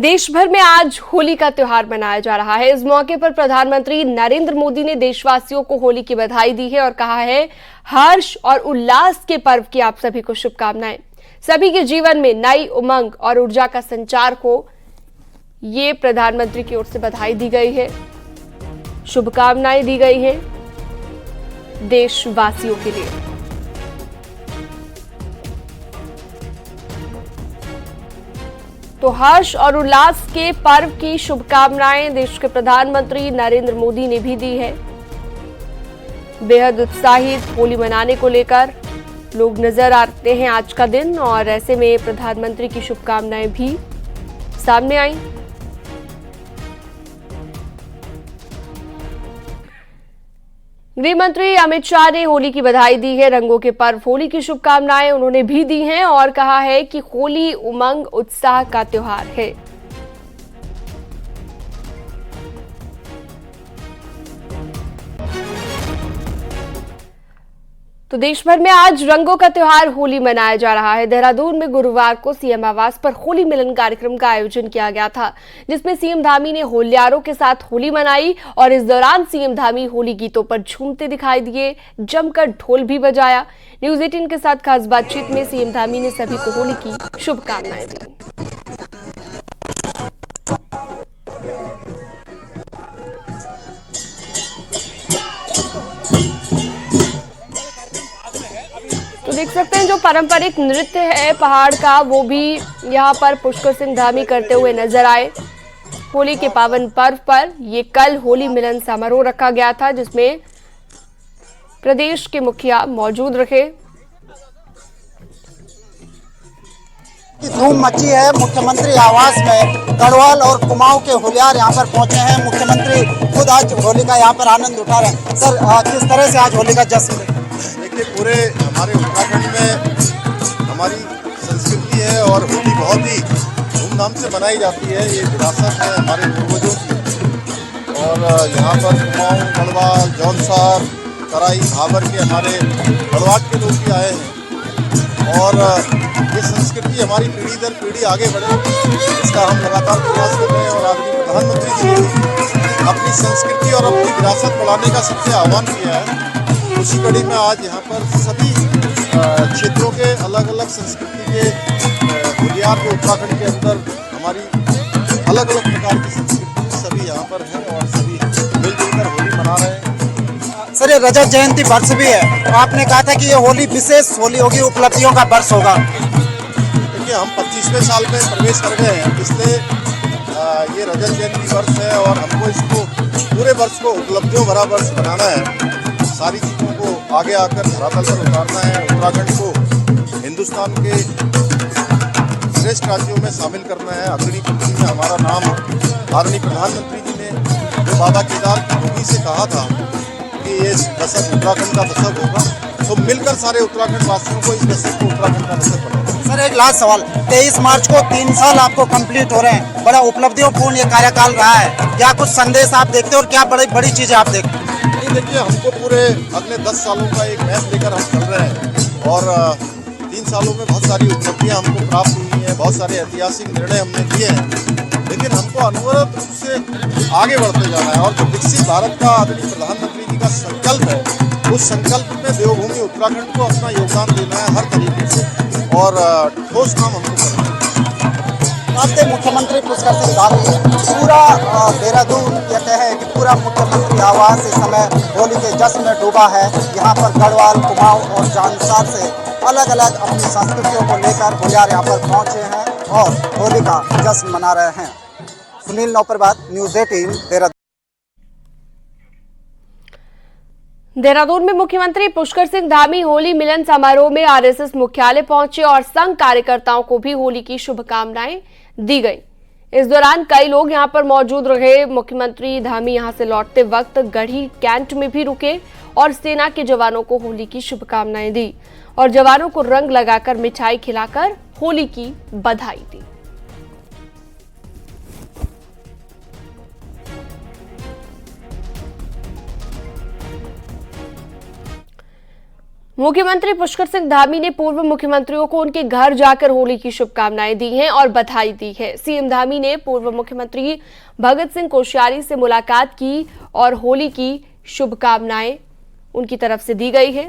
देश भर में आज होली का त्योहार मनाया जा रहा है। इस मौके पर प्रधानमंत्री नरेंद्र मोदी ने देशवासियों को होली की बधाई दी है और कहा है, हर्ष और उल्लास के पर्व की आप सभी को शुभकामनाएं। सभी के जीवन में नई उमंग और ऊर्जा का संचार हो, ये प्रधानमंत्री की ओर से बधाई दी गई है, शुभकामनाएं दी गई हैं देशवासियों के लिए। तो हर्ष और उल्लास के पर्व की शुभकामनाएं देश के प्रधानमंत्री नरेंद्र मोदी ने भी दी है। बेहद उत्साहित होली मनाने को लेकर लोग नजर आते हैं आज का दिन, और ऐसे में प्रधानमंत्री की शुभकामनाएं भी सामने आई। गृह मंत्री अमित शाह ने होली की बधाई दी है। रंगों के पर्व होली की शुभकामनाएं उन्होंने भी दी हैं और कहा है कि होली उमंग उत्साह का त्योहार है। तो देश भर में आज रंगों का त्योहार होली मनाया जा रहा है। देहरादून में गुरुवार को सीएम आवास पर होली मिलन कार्यक्रम का आयोजन किया गया था, जिसमें सीएम धामी ने होल्यारों के साथ होली मनाई और इस दौरान सीएम धामी होली गीतों पर झूमते दिखाई दिए, जमकर ढोल भी बजाया। न्यूज 18 के साथ खास बातचीत में सीएम धामी ने सभी को होली की शुभकामनाएं दी। तो देख सकते हैं जो पारंपरिक नृत्य है पहाड़ का, वो भी यहाँ पर पुष्कर सिंह धामी करते हुए नजर आए। होली के पावन पर्व पर ये कल होली मिलन समारोह रखा गया था, जिसमें प्रदेश के मुखिया मौजूद रहे। धूम मची है मुख्यमंत्री आवास में। गढ़वाल और कुमाऊं के होलियार यहाँ पर पहुंचे हैं। मुख्यमंत्री खुद आज होली का यहाँ पर आनंद उठा रहे हैं। सर, किस तरह से आज होली का जश्न? देखिए, पूरे हमारे उत्तराखंड में हमारी संस्कृति है और होली बहुत ही धूमधाम से मनाई जाती है। ये विरासत है हमारे पूर्वजों की। और यहाँ पर कुमाऊं, गढ़वाल, जौनसार, तराई, भाबर के हमारे गढ़वाल के लोग भी आए हैं और ये संस्कृति हमारी पीढ़ी दर पीढ़ी आगे बढ़े, इसका हम लगातार प्रयास कर रहे हैं। और आदरणीय प्रधानमंत्री जी ने अपनी संस्कृति और अपनी विरासत बढ़ाने का सबसे आह्वान किया है। उसी कड़ी में आज यहाँ पर सभी क्षेत्रों के अलग अलग संस्कृति के होलियार जो उत्तराखंड के अंदर हमारी अलग अलग प्रकार की संस्कृति सभी यहाँ पर हैं और सभी मिलजुल कर होली मना रहे हैं। सर, ये रजत जयंती वर्ष भी है, तो आपने कहा था कि ये होली विशेष होली होगी, उपलब्धियों का वर्ष होगा। देखिए, हम 25वें साल में प्रवेश कर गए हैं, इसलिए ये रजत जयंती वर्ष है और हमको इसको पूरे वर्ष को उपलब्धियों भरा वर्ष बनाना है। सारी चीज़ों को आगे आकर धरातल पर उतारना है। उत्तराखंड को हिंदुस्तान के श्रेष्ठ राज्यों में शामिल करना है। अग्रणी पंक्ति में हमारा नाम आदरणीय प्रधानमंत्री जी ने जो बाबा केदार की भूमि से कहा था कि ये दशक उत्तराखंड का दशक होगा, तो मिलकर सारे उत्तराखंड वासियों को इस दशक को उत्तराखंड का दशक बनाना। सर, एक लास्ट सवाल, 23 मार्च को 3 साल आपको कंप्लीट हो रहे हैं, बड़ा उपलब्धियों पूर्ण ये कार्यकाल रहा है। क्या कुछ संदेश आप देखते हो और क्या बड़ी चीज़ें आप देखते हो? देखिए, हमको पूरे अगले 10 सालों का एक मैप लेकर हम चल रहे हैं और 3 सालों में बहुत सारी उपलब्धियां हमको प्राप्त हुई हैं, बहुत सारे ऐतिहासिक निर्णय हमने लिए हैं, लेकिन हमको अनवरत रूप से आगे बढ़ते जाना है। और जो विकसित भारत का आदरणीय प्रधानमंत्री जी का संकल्प है, उस संकल्प में देवभूमि उत्तराखंड को अपना योगदान देना है हर तरीके से और ठोस काम हमको करना है। आपके मुख्यमंत्री पुष्कर सिंह धामी, पूरा देहरादून कहते हैं कि पूरा मुख्यमंत्री आवास इस समय होली के जश्न में डूबा है। यहाँ पर गढ़वाल, कुमाऊं और जानसार से अलग अलग अपनी संस्कृतियों को लेकर होलियार यहाँ पर पहुँचे हैं और होली का जश्न मना रहे हैं। सुनील नौपरवाद, न्यूज 18, देहरादून। देहरादून में मुख्यमंत्री पुष्कर सिंह धामी होली मिलन समारोह में आरएसएस मुख्यालय पहुंचे और संघ कार्यकर्ताओं को भी होली की शुभकामनाएं दी गई। इस दौरान कई लोग यहां पर मौजूद रहे। मुख्यमंत्री धामी यहां से लौटते वक्त गढ़ी कैंट में भी रुके और सेना के जवानों को होली की शुभकामनाएं दी और जवानों को रंग लगाकर मिठाई खिलाकर होली की बधाई दी। मुख्यमंत्री पुष्कर सिंह धामी ने पूर्व मुख्यमंत्रियों को उनके घर जाकर होली की शुभकामनाएं दी हैं और बधाई दी है। सीएम धामी ने पूर्व मुख्यमंत्री भगत सिंह कोश्यारी से मुलाकात की और होली की शुभकामनाएं उनकी तरफ से दी गई है।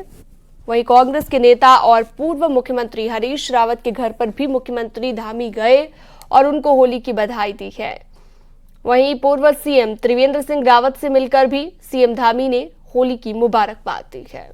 वहीं कांग्रेस के नेता और पूर्व मुख्यमंत्री हरीश रावत के घर पर भी मुख्यमंत्री धामी गए और उनको होली की बधाई दी है। वहीं पूर्व सीएम त्रिवेंद्र सिंह रावत से मिलकर भी सीएम धामी ने होली की मुबारकबाद दी है।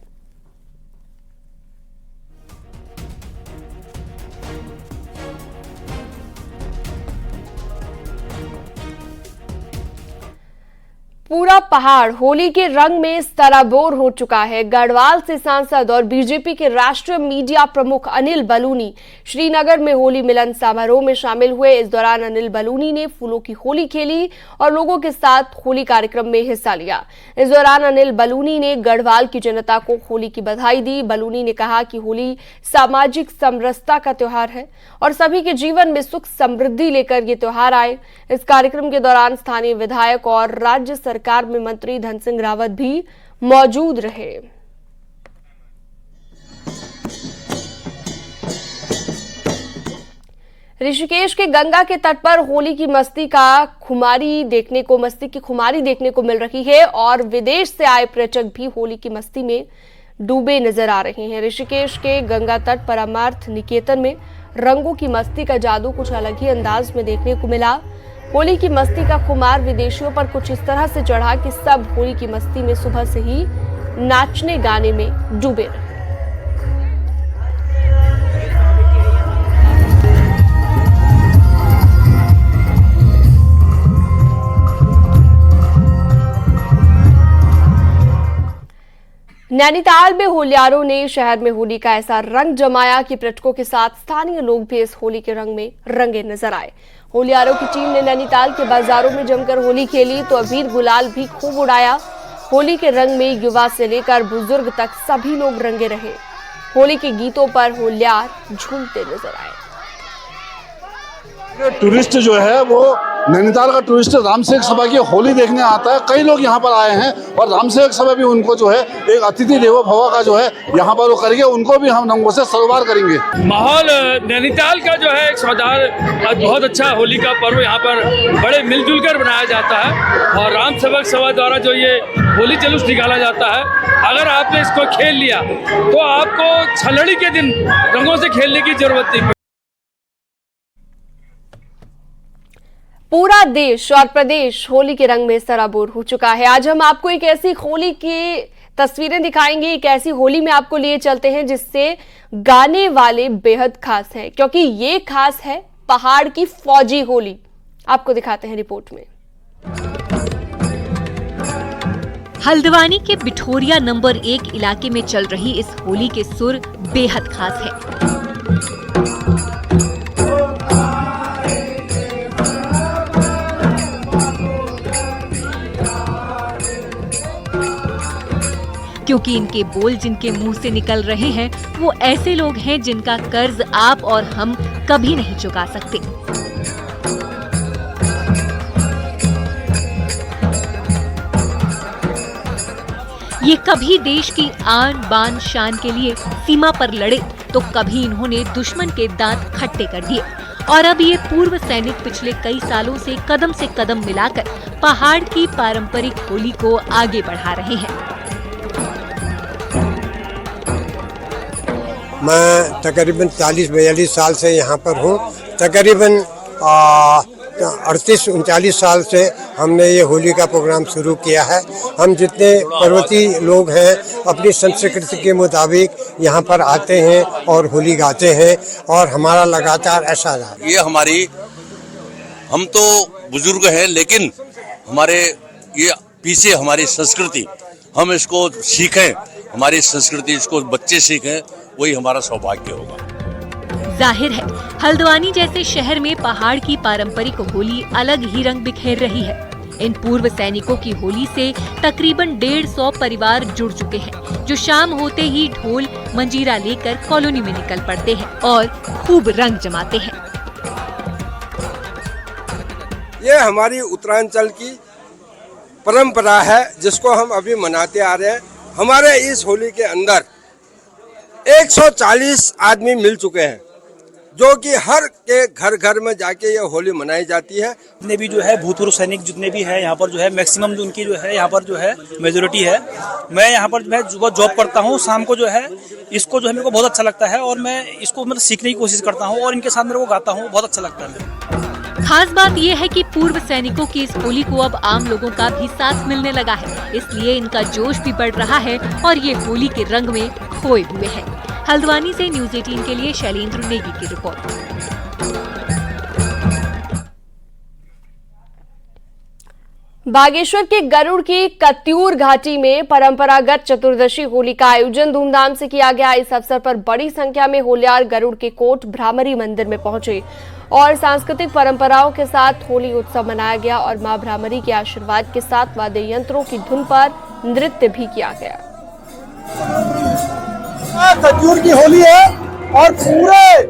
पूरा पहाड़ होली के रंग में सराबोर हो चुका है। गढ़वाल से सांसद और बीजेपी के राष्ट्रीय मीडिया प्रमुख अनिल बलूनी श्रीनगर में होली मिलन समारोह में शामिल हुए। इस दौरान अनिल बलूनी ने फूलों की होली खेली और लोगों के साथ होली कार्यक्रम में हिस्सा लिया। इस दौरान अनिल बलूनी ने गढ़वाल की जनता को होली की बधाई दी। बलूनी ने कहा कि होली सामाजिक समरसता का त्योहार है और सभी के जीवन में सुख समृद्धि लेकर ये त्योहार आए। इस कार्यक्रम के दौरान स्थानीय विधायक और राज्य सरकार में मंत्री धन सिंह रावत भी मौजूद रहे। ऋषिकेश के गंगा के तट पर होली की मस्ती की खुमारी देखने को मिल रही है और विदेश से आए पर्यटक भी होली की मस्ती में डूबे नजर आ रहे हैं। ऋषिकेश के गंगा तट पर अमर्थ निकेतन में रंगों की मस्ती का जादू कुछ अलग ही अंदाज में देखने को मिला। होली की मस्ती का खुमार विदेशियों पर कुछ इस तरह से चढ़ा कि सब होली की मस्ती में सुबह से ही नाचने गाने में डूबे रहे। नैनीताल में होलियारों ने शहर में होली का ऐसा रंग जमाया कि पर्यटकों के साथ स्थानीय लोग भी इस होली के रंग में रंगे नजर आए। होलियारों की टीम ने नैनीताल के बाजारों में जमकर होली खेली तो अबीर गुलाल भी खूब उड़ाया। होली के रंग में युवा से लेकर बुजुर्ग तक सभी लोग रंगे रहे। होली के गीतों पर होलियार झूमते नजर आए। टूरिस्ट जो है वो नैनीताल का टूरिस्ट रामसेवक सभा की होली देखने आता है। कई लोग यहाँ पर आए हैं और रामसेवक सभा भी उनको जो है एक अतिथि देवो भव का जो है यहाँ पर वो करके उनको भी हम रंगों से सरोबार करेंगे। माहौल नैनीताल का जो है एक सौदार बहुत अच्छा होली का पर्व यहाँ पर बड़े मिलजुल कर बनाया जाता है और रामसेवक सभा द्वारा जो ये होली जुलूस निकाला जाता है, अगर आपने इसको खेल लिया तो आपको छलड़ी के दिन रंगों से खेलने की जरूरत नहीं। पूरा देश और प्रदेश होली के रंग में सराबोर हो चुका है। आज हम आपको एक ऐसी होली की तस्वीरें दिखाएंगे, एक ऐसी होली में आपको लिए चलते हैं जिससे गाने वाले बेहद खास है, क्योंकि ये खास है पहाड़ की फौजी होली। आपको दिखाते हैं रिपोर्ट में। हल्द्वानी के बिठोरिया नंबर 1 इलाके में चल रही इस होली के सुर बेहद खास है। क्योंकि इनके बोल जिनके मुंह से निकल रहे हैं वो ऐसे लोग हैं जिनका कर्ज आप और हम कभी नहीं चुका सकते। ये कभी देश की आन बान शान के लिए सीमा पर लड़े तो कभी इन्होंने दुश्मन के दांत खट्टे कर दिए और अब ये पूर्व सैनिक पिछले कई सालों से कदम मिलाकर पहाड़ की पारंपरिक होली को आगे बढ़ा रहे हैं। मैं तकरीबन 40-42 साल से यहाँ पर हूँ। तकरीबन 38-39 साल से हमने ये होली का प्रोग्राम शुरू किया है। हम जितने पर्वतीय लोग हैं अपनी संस्कृति के मुताबिक यहाँ पर आते हैं और होली गाते हैं और हमारा लगातार ऐसा रहा। ये हम तो बुजुर्ग हैं लेकिन हमारे ये पीछे हमारी संस्कृति, हम इसको सीखें, हमारी संस्कृति इसको बच्चे सीखें, वही हमारा सौभाग्य होगा। जाहिर है हल्द्वानी जैसे शहर में पहाड़ की पारंपरिक होली अलग ही रंग बिखेर रही है। इन पूर्व सैनिकों की होली से तकरीबन 150 परिवार जुड़ चुके हैं, जो शाम होते ही ढोल मंजीरा लेकर कॉलोनी में निकल पड़ते हैं और खूब रंग जमाते हैं। ये हमारी उत्तरांचल की परंपरा है जिसको हम अभी मनाते आ रहे हैं। हमारे इस होली के अंदर 140 आदमी मिल चुके हैं, जो कि हर के घर घर में जाके ये होली मनाई जाती है। जितने भी जो है भूतपूर्व सैनिक जितने भी हैं यहाँ पर जो है मैक्सिमम जो उनकी जो है यहाँ पर जो है मेजोरिटी है। मैं यहाँ पर जो है सुबह जॉब करता हूँ, शाम को जो है इसको जो है मेरे को बहुत अच्छा लगता है और मैं इसको मतलब सीखने की कोशिश करता हूँ और इनके साथ मेरे को गाता हूँ, बहुत अच्छा लगता है मेरे को। खास बात यह है कि पूर्व सैनिकों की इस होली को अब आम लोगों का भी साथ मिलने लगा है, इसलिए इनका जोश भी बढ़ रहा है और ये होली के रंग में खोए हुए हैं। हल्द्वानी से न्यूज़ 18 के लिए शैलेंद्र नेगी की रिपोर्ट। बागेश्वर के गरुड़ की कत्यूर घाटी में परंपरागत चतुर्दशी होली का आयोजन धूमधाम से किया गया। इस अवसर पर बड़ी संख्या में होल्यार गरुड़ के कोट भ्रामरी मंदिर में पहुंचे और सांस्कृतिक परंपराओं के साथ होली उत्सव मनाया गया और मां भ्रामरी के आशीर्वाद के साथ वाद्य यंत्रों की धुन पर नृत्य भी किया गया। कत्यूर की होली है और पूरे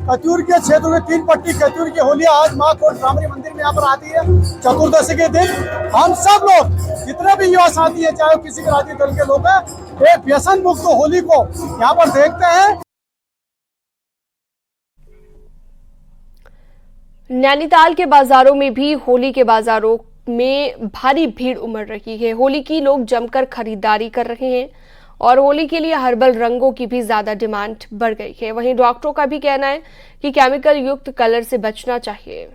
कत्यूर के क्षेत्र में 3 पट्टी कत्यूर की होली आज मां कोट भ्रामरी मंदिर में यहाँ पर आती है। चतुर्दशी के दिन हम सब लोग जितने भी युवा साथी है, चाहे किसी भी राजनीतिक दल के लोग हैं, एक व्यसन मुक्त होली को यहाँ पर देखते हैं। नैनीताल के बाजारों में भी होली के बाजारों में भारी भीड़ उमड़ रही है। होली की लोग जमकर खरीदारी कर रहे हैं और होली के लिए हर्बल रंगों की भी ज्यादा डिमांड बढ़ गई है। वहीं डॉक्टरों का भी कहना है कि केमिकल युक्त कलर से बचना चाहिए।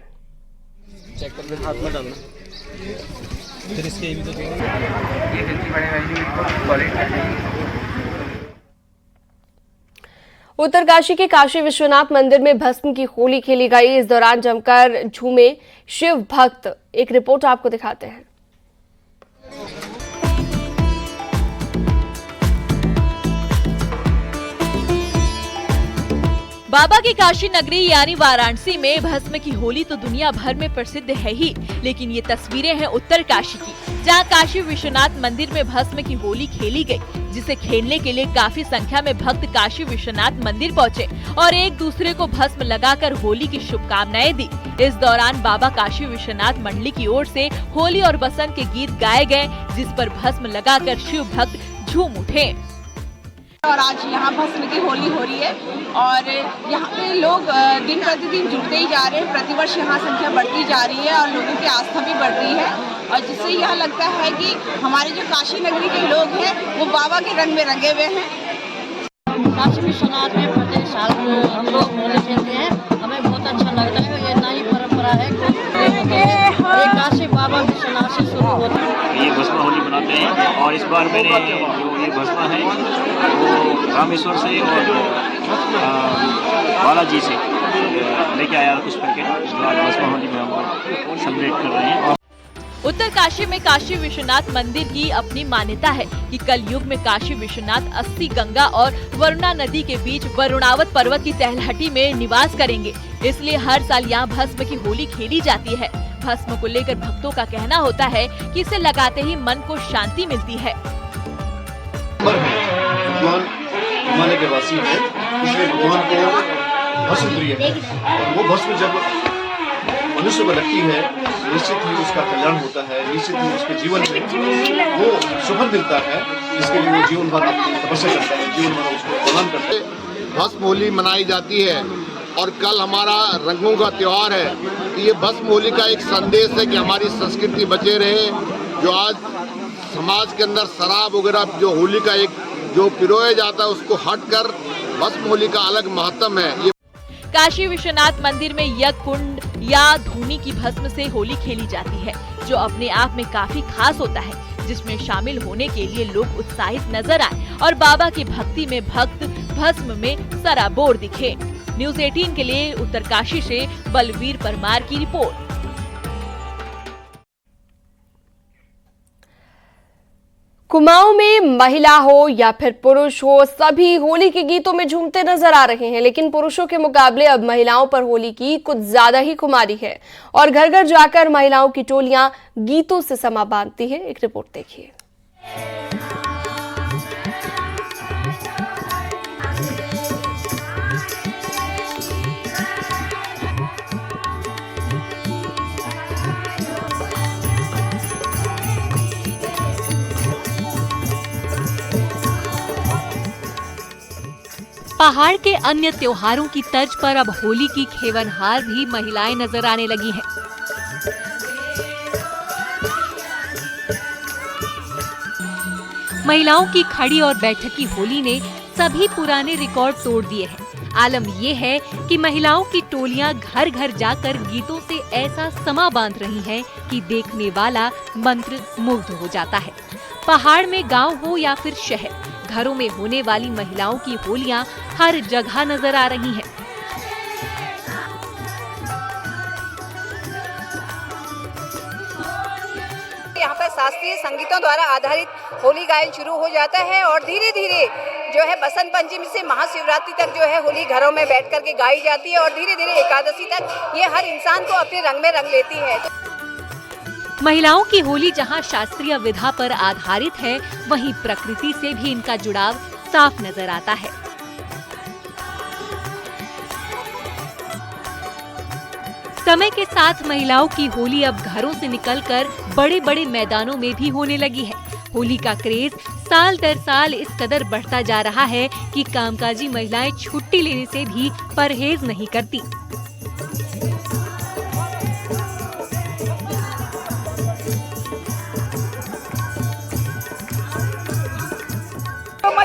उत्तरकाशी के काशी विश्वनाथ मंदिर में भस्म की होली खेली गई। इस दौरान जमकर झूमे शिव भक्त। एक रिपोर्ट आपको दिखाते हैं। बाबा की काशी नगरी यानी वाराणसी में भस्म की होली तो दुनिया भर में प्रसिद्ध है ही, लेकिन ये तस्वीरें हैं उत्तर काशी की, जहां काशी विश्वनाथ मंदिर में भस्म की होली खेली गई, जिसे खेलने के लिए काफी संख्या में भक्त काशी विश्वनाथ मंदिर पहुंचे और एक दूसरे को भस्म लगाकर होली की शुभकामनाएं दी। इस दौरान बाबा काशी विश्वनाथ मंडली की ओर से होली और बसंत के गीत गाए गए, जिस पर भस्म लगाकर शिव भक्त झूम उठे। और आज यहाँ भस्म की होली हो रही है और यहाँ पे लोग दिन प्रतिदिन जुड़ते ही जा रहे हैं। प्रतिवर्ष यहाँ संख्या बढ़ती जा रही है और लोगों की आस्था भी बढ़ रही है और जिससे यह लगता है कि हमारे जो काशी नगरी के लोग हैं वो बाबा के रंग में रंगे हुए हैं। काशी विश्वनाथ में प्रत्येक साल हम लोग होली खेलते हैं, हमें बहुत अच्छा लगता है। ये नई परंपरा है, ये काशी बाबा विश्वनाथ से शुरू होता है। ये भस्म होली मनाते हैं और इस बार मैंने जो ये भस्म है वो रामेश्वर से और बालाजी से लेके आया कुछ करके। इस बार भस्म होली में हम सेलिब्रेट कर रहे हैं। उत्तर काशी में काशी विश्वनाथ मंदिर की अपनी मान्यता है कि कल युग में काशी विश्वनाथ 80 गंगा और वरुणा नदी के बीच वरुणावत पर्वत की तलहटी में निवास करेंगे, इसलिए हर साल यहाँ भस्म की होली खेली जाती है। भस्म को लेकर भक्तों का कहना होता है कि इसे लगाते ही मन को शांति मिलती है। भगवान माने के वासी है, इसलिए भगवान को भस्म प्रिय है। वो भस्म जब मनुष्य को लगती है, निश्चित ही उसका कल्याण होता है, निश्चित ही उसके जीवन में वो सुफल मिलता है, जिसके लिए वो जीवन भर तपस्या करता है, जीवन भर उसको प्रदान करता है। भस्म होली मनाई जाती है और कल हमारा रंगों का त्योहार है। ये भस्म होली का एक संदेश है कि हमारी संस्कृति बचे रहे। जो आज समाज के अंदर शराब वगैरह जो होली का एक जो पिरोया जाता है, उसको हटकर भस्म होली का अलग महत्व है। काशी विश्वनाथ मंदिर में यज्ञ कुंड या धूनी की भस्म से होली खेली जाती है, जो अपने आप में काफी खास होता है, जिसमें शामिल होने के लिए लोग उत्साहित नजर आए और बाबा की भक्ति में भक्त भस्म में सराबोर दिखे। न्यूज़ 18 के लिए उत्तरकाशी से बलवीर परमार की रिपोर्ट। कुमाऊं में महिला हो या फिर पुरुष हो, सभी होली के गीतों में झूमते नजर आ रहे हैं, लेकिन पुरुषों के मुकाबले अब महिलाओं पर होली की कुछ ज्यादा ही खुमारी है और घर घर जाकर महिलाओं की टोलियां गीतों से समा बांधती है। एक रिपोर्ट देखिए। पहाड़ के अन्य त्योहारों की तर्ज पर अब होली की खेवनहार भी महिलाएं नजर आने लगी हैं। महिलाओं की खड़ी और बैठकी होली ने सभी पुराने रिकॉर्ड तोड़ दिए हैं। आलम ये है कि महिलाओं की टोलियां घर घर जाकर गीतों से ऐसा समा बांध रही हैं कि देखने वाला मंत्र मुग्ध हो जाता है। पहाड़ में गांव हो या फिर शहर, घरों में होने वाली महिलाओं की होलियां हर जगह नजर आ रही हैं। यहाँ पर शास्त्रीय संगीतों द्वारा आधारित होली गायन शुरू हो जाता है और धीरे धीरे जो है बसंत पंचमी से महाशिवरात्रि तक जो है होली घरों में बैठ कर के गाई जाती है और धीरे धीरे एकादशी तक ये हर इंसान को अपने रंग में रंग लेती है। महिलाओं की होली जहां शास्त्रीय विधा पर आधारित है, वहीं प्रकृति से भी इनका जुड़ाव साफ नजर आता है। समय के साथ महिलाओं की होली अब घरों से निकलकर बड़े बड़े मैदानों में भी होने लगी है। होली का क्रेज साल दर साल इस कदर बढ़ता जा रहा है कि कामकाजी महिलाएं छुट्टी लेने से भी परहेज नहीं करती।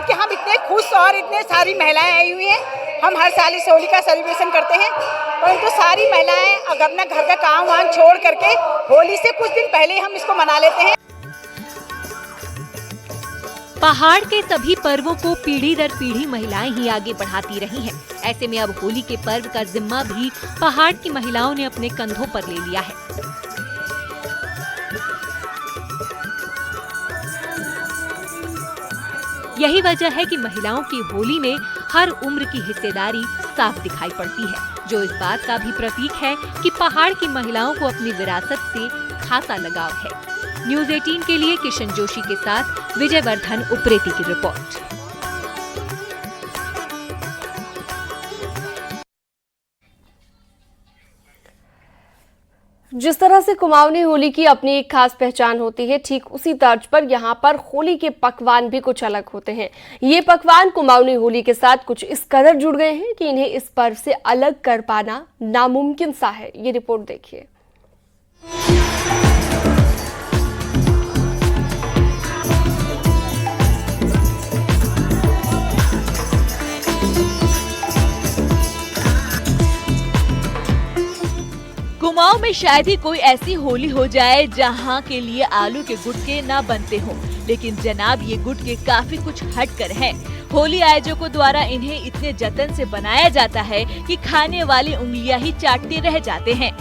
तो हम इतने खुश और इतने सारी महिलाएं आई हुई हैं। हम हर साल इस होली का सेलिब्रेशन करते हैं, परंतु सारी महिलाएं अपना घर का काम वाम छोड़ करके होली से कुछ दिन पहले हम इसको मना लेते हैं। पहाड़ के सभी पर्वों को पीढ़ी दर पीढ़ी महिलाएं ही आगे बढ़ाती रही हैं। ऐसे में अब होली के पर्व का जिम्मा भी पहाड़ की महिलाओं ने अपने कंधों पर ले लिया है। यही वजह है कि महिलाओं की होली में हर उम्र की हिस्सेदारी साफ दिखाई पड़ती है, जो इस बात का भी प्रतीक है कि पहाड़ की महिलाओं को अपनी विरासत से खासा लगाव है। न्यूज़ 18 के लिए किशन जोशी के साथ विजय वर्धन उप्रेती की रिपोर्ट। जिस तरह से कुमाऊनी होली की अपनी एक खास पहचान होती है, ठीक उसी तर्ज पर यहाँ पर होली के पकवान भी कुछ अलग होते हैं। ये पकवान कुमाऊनी होली के साथ कुछ इस कदर जुड़ गए हैं कि इन्हें इस पर्व से अलग कर पाना नामुमकिन सा है। ये रिपोर्ट देखिए। कुमाऊं में शायद ही कोई ऐसी होली हो जाए जहां के लिए आलू के गुटके ना बनते हों, लेकिन जनाब ये गुटके काफी कुछ हटकर हैं। होली आयोजकों द्वारा इन्हें इतने जतन से बनाया जाता है कि खाने वाली उंगलियां ही चाटते रह जाते हैं।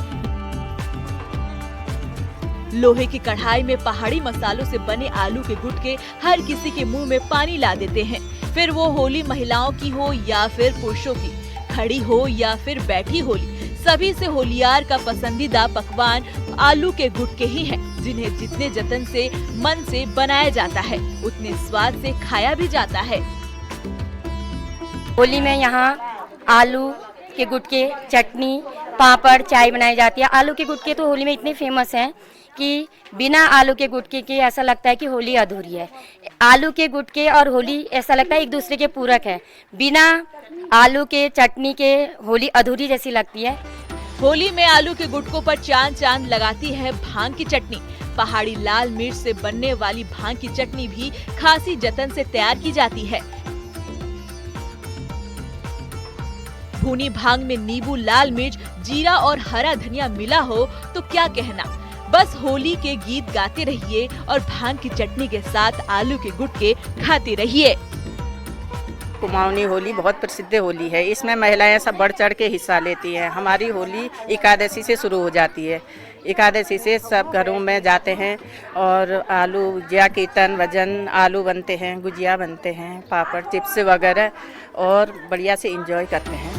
लोहे की कढ़ाई में पहाड़ी मसालों से बने आलू के गुटके हर किसी के मुंह में पानी ला देते हैं। फिर वो होली महिलाओं की हो या फिर पुरुषों की, खड़ी हो या फिर बैठी होली, सभी से होलियार का पसंदीदा पकवान आलू के गुटके ही हैं, जिन्हें जितने जतन से मन से बनाया जाता है उतने स्वाद से खाया भी जाता है। होली में यहाँ आलू के गुटके, चटनी, पापड़, चाय बनाई जाती है। आलू के गुटके तो होली में इतने फेमस हैं कि बिना आलू के गुटके के ऐसा लगता है कि होली अधूरी है। आलू के गुटके और होली ऐसा लगता है एक दूसरे के पूरक है। बिना आलू के चटनी के होली अधूरी जैसी लगती है। होली में आलू के गुटकों पर चांद चांद लगाती है भांग की चटनी। पहाड़ी लाल मिर्च से बनने वाली भांग की चटनी भी खासी जतन से तैयार की जाती है। भुनी भांग में नींबू, लाल मिर्च, जीरा और हरा धनिया मिला हो तो क्या कहना। बस होली के गीत गाते रहिए और भांग की चटनी के साथ आलू के गुटके खाते रहिए। कुमाऊनी होली बहुत प्रसिद्ध होली है। इसमें महिलाएं सब बढ़ चढ़ के हिस्सा लेती हैं। हमारी होली एकादशी से शुरू हो जाती है। एकादशी से सब घरों में जाते हैं और आलू गुजिया, कीर्तन, भजन, आलू बनते हैं, गुजिया बनते हैं, पापड़, चिप्स वगैरह, और बढ़िया से एंजॉय करते हैं।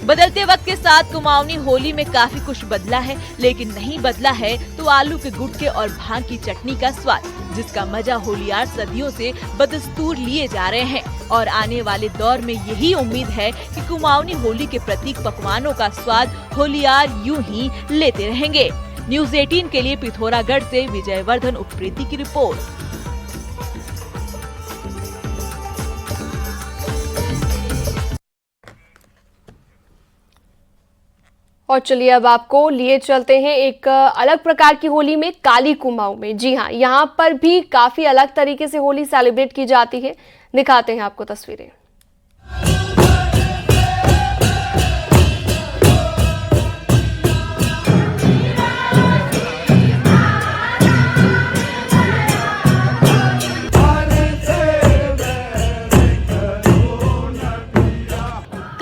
बदलते वक्त के साथ कुमाऊनी होली में काफी कुछ बदला है, लेकिन नहीं बदला है तो आलू के गुटके और भांग की चटनी का स्वाद, जिसका मजा होलियार सदियों से बदस्तूर लिए जा रहे हैं। और आने वाले दौर में यही उम्मीद है कि कुमाऊनी होली के प्रतीक पकवानों का स्वाद होलियार यूं ही लेते रहेंगे। न्यूज़ 18 के लिए पिथौरागढ़ से विजय वर्धन उप्रेती की रिपोर्ट। और चलिए अब आपको लिए चलते हैं एक अलग प्रकार की होली में, काली कुमाऊं में। जी हाँ, यहाँ पर भी काफी अलग तरीके से होली सेलिब्रेट की जाती है। दिखाते हैं आपको तस्वीरें।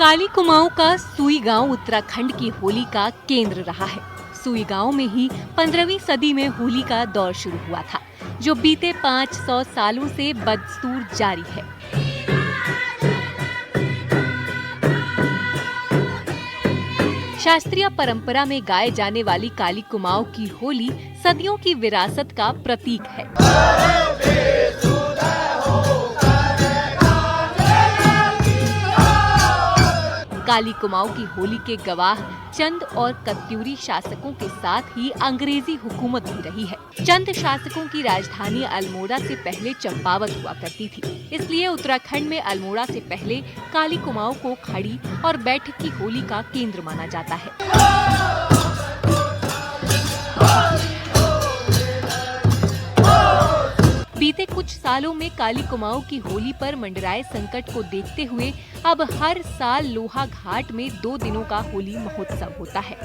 काली कुमाऊं का सुई गांव उत्तराखंड की होली का केंद्र रहा है। सुई गांव में ही 15वीं सदी में होली का दौर शुरू हुआ था, जो बीते 500 सालों से बदस्तूर जारी है। शास्त्रीय परंपरा में गाए जाने वाली काली कुमाऊं की होली सदियों की विरासत का प्रतीक है। काली कुमाऊं की होली के गवाह चंद और कत्यूरी शासकों के साथ ही अंग्रेजी हुकूमत भी रही है। चंद शासकों की राजधानी अल्मोड़ा से पहले चंपावत हुआ करती थी, इसलिए उत्तराखंड में अल्मोड़ा से पहले काली कुमाऊं को खड़ी और बैठक की होली का केंद्र माना जाता है। बीते कुछ सालों में काली कुमाऊं की होली पर मंडराए संकट को देखते हुए अब हर साल लोहा घाट में 2 दिनों का होली महोत्सव होता है।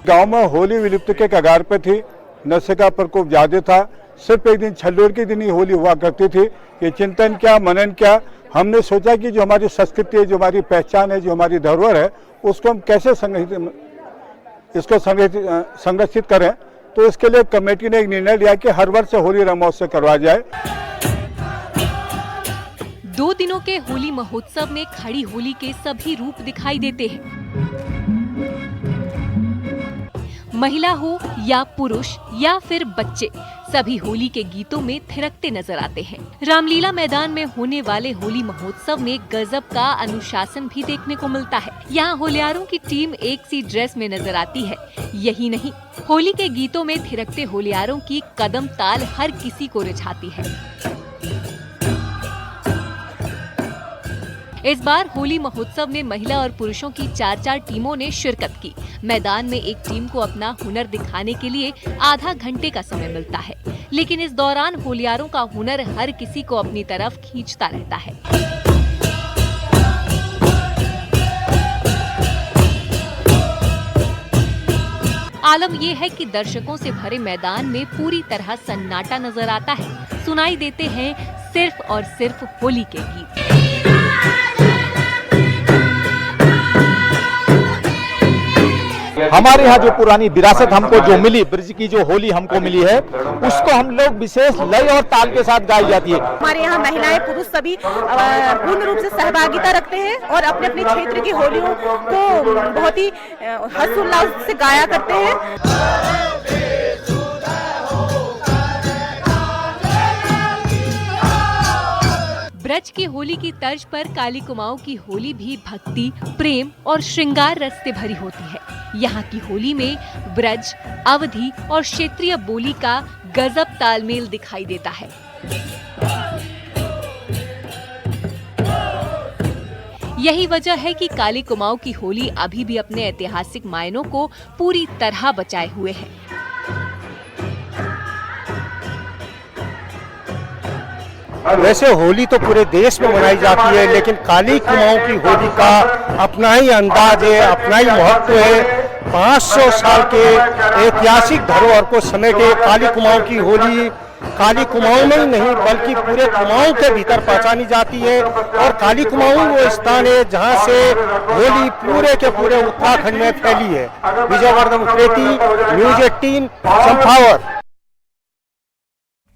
गांव में होली विलुप्त के कगार पे थी, नशे का प्रकोप ज्यादा था। सिर्फ एक दिन छल्लोर के दिन ही होली हुआ करती थी। ये चिंतन क्या, मनन क्या, हमने सोचा कि जो हमारी संस्कृति है, जो हमारी पहचान है, जो हमारी धरोहर है, उसको हम कैसे संरक्षित करें। तो इसके लिए कमेटी ने एक निर्णय लिया कि हर वर्ष होली रंग महोत्सव करवाया जाए। 2 दिनों के होली महोत्सव में खड़ी होली के सभी रूप दिखाई देते हैं। महिला हो या पुरुष या फिर बच्चे, सभी होली के गीतों में थिरकते नजर आते हैं। रामलीला मैदान में होने वाले होली महोत्सव में गजब का अनुशासन भी देखने को मिलता है। यहाँ होलियारों की टीम एक सी ड्रेस में नजर आती है। यही नहीं, होली के गीतों में थिरकते होलियारों की कदम ताल हर किसी को रिझाती है। इस बार होली महोत्सव में महिला और पुरुषों की 4-4 टीमों ने शिरकत की। मैदान में एक टीम को अपना हुनर दिखाने के लिए आधा घंटे का समय मिलता है, लेकिन इस दौरान होलियारों का हुनर हर किसी को अपनी तरफ खींचता रहता है। आलम यह है कि दर्शकों से भरे मैदान में पूरी तरह सन्नाटा नजर आता है। सुनाई देते हैं सिर्फ और सिर्फ होली के गीत। हमारे यहाँ जो पुरानी विरासत हमको जो मिली, ब्रज की जो होली हमको मिली है, उसको हम लोग विशेष लय और ताल के साथ गाई जाती है। हमारे यहाँ महिलाएं पुरुष सभी पूर्ण रूप से सहभागिता रखते हैं और अपने अपने क्षेत्र की होलियों को बहुत ही हर्षोल्लास से गाया करते हैं। ब्रज की होली की तर्ज पर काली कुमाऊं की होली भी भक्ति, प्रेम और श्रृंगार रस से भरी होती है। यहाँ की होली में ब्रज, अवधी और क्षेत्रीय बोली का गजब तालमेल दिखाई देता है। यही वजह है कि काली कुमाऊं की होली अभी भी अपने ऐतिहासिक मायनों को पूरी तरह बचाए हुए है। वैसे होली तो पूरे देश में मनाई जाती है, लेकिन काली कुमाऊं की होली का अपना ही अंदाज है, अपना ही महत्व है। 500 साल के ऐतिहासिक धरोहर को समेटे काली कुमाऊं की होली काली कुमाऊं में ही नहीं बल्कि पूरे कुमाऊं के भीतर पहचानी जाती है। और काली कुमाऊं वो स्थान है जहां से होली पूरे के पूरे उत्तराखंड में फैली है। विजयवर्धन उप्रेती, न्यूज़ 18, चंपावत।